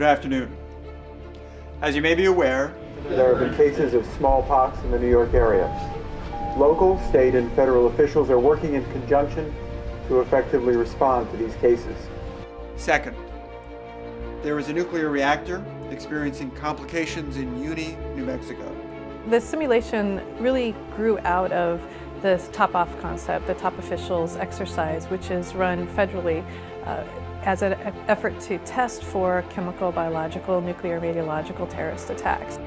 afternoon. As you may be aware, there have been cases of smallpox in the New York area. Local, state, and federal officials are working in conjunction to effectively respond to these cases. Second, there is a nuclear reactor experiencing complications in Uni, New Mexico. The simulation really grew out of this top-off concept, the top officials exercise, which is run federally as an effort to test for chemical, biological, nuclear, radiological terrorist attacks.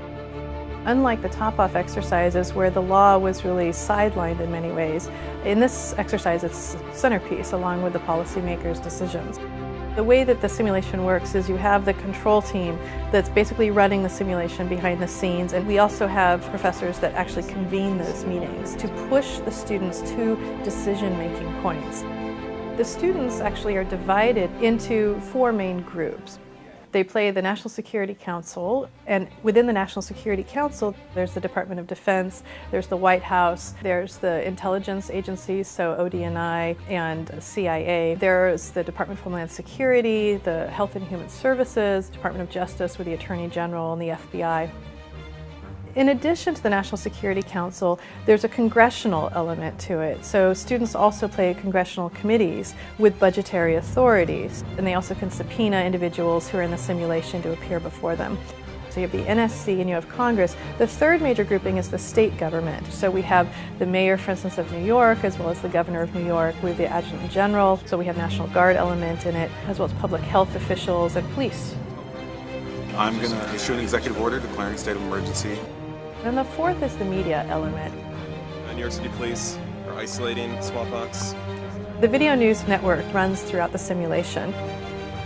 Unlike the top-off exercises where the law was really sidelined in many ways, in this exercise it's centerpiece along with the policymakers' decisions. The way that the simulation works is you have the control team that's basically running the simulation behind the scenes, and we also have professors that actually convene those meetings to push the students to decision-making points. The students actually are divided into 4 main groups. They play the National Security Council, and within the National Security Council there's the Department of Defense, there's the White House, there's the intelligence agencies, so ODNI and CIA, there's the Department of Homeland Security, the Health and Human Services, Department of Justice with the Attorney General and the FBI. In addition to the National Security Council, there's a congressional element to it. So students also play congressional committees with budgetary authorities, and they also can subpoena individuals who are in the simulation to appear before them. So you have the NSC and you have Congress. The third major grouping is the state government. So we have the mayor, for instance, of New York, as well as the governor of New York, with the adjutant general. So we have National Guard element in it, as well as public health officials and police. I'm going to issue an executive order declaring a state of emergency. And the fourth is the media element. New York City Police are isolating smallpox. The video news network runs throughout the simulation.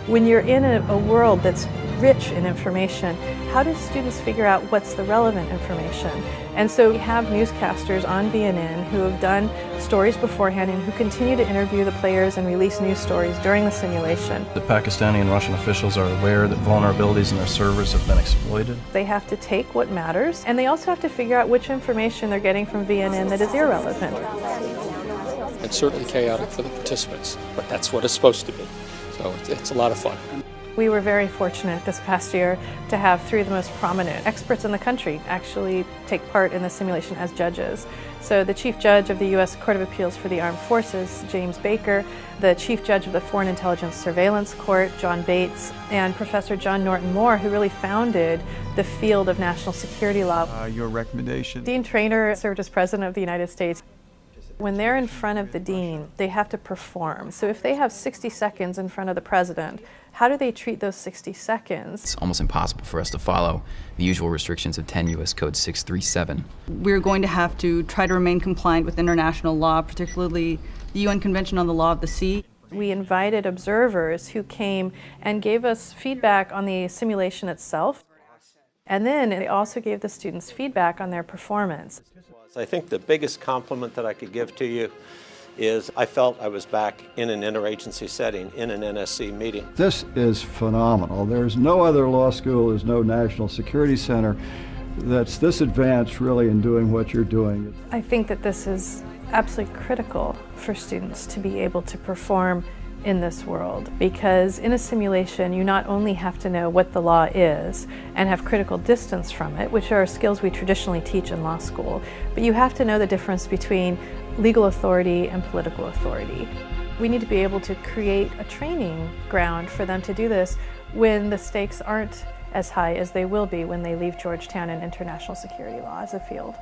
When you're in a world that's rich in information, how do students figure out what's the relevant information? And so we have newscasters on VNN who have done stories beforehand and who continue to interview the players and release news stories during the simulation. The Pakistani and Russian officials are aware that vulnerabilities in their servers have been exploited. They have to take what matters, and they also have to figure out which information they're getting from VNN that is irrelevant. It's certainly chaotic for the participants, but that's what it's supposed to be. So it's a lot of fun. We were very fortunate this past year to have 3 of the most prominent experts in the country actually take part in the simulation as judges. So the Chief Judge of the U.S. Court of Appeals for the Armed Forces, James Baker, the Chief Judge of the Foreign Intelligence Surveillance Court, John Bates, and Professor John Norton Moore, who really founded the field of national security law. Your recommendation? Dean Traynor served as President of the United States. When they're in front of the dean, they have to perform. So if they have 60 seconds in front of the president, how do they treat those 60 seconds? It's almost impossible for us to follow the usual restrictions of 10 U.S. Code 637. We're going to have to try to remain compliant with international law, particularly the UN Convention on the Law of the Sea. We invited observers who came and gave us feedback on the simulation itself. And then they also gave the students feedback on their performance. I think the biggest compliment that I could give to you is I felt I was back in an interagency setting, in an NSC meeting. This is phenomenal. There's no other law school, there's no national security center that's this advanced really in doing what you're doing. I think that this is absolutely critical for students to be able to perform in this world, because in a simulation you not only have to know what the law is and have critical distance from it, which are skills we traditionally teach in law school, but you have to know the difference between legal authority and political authority. We need to be able to create a training ground for them to do this when the stakes aren't as high as they will be when they leave Georgetown and international security law as a field.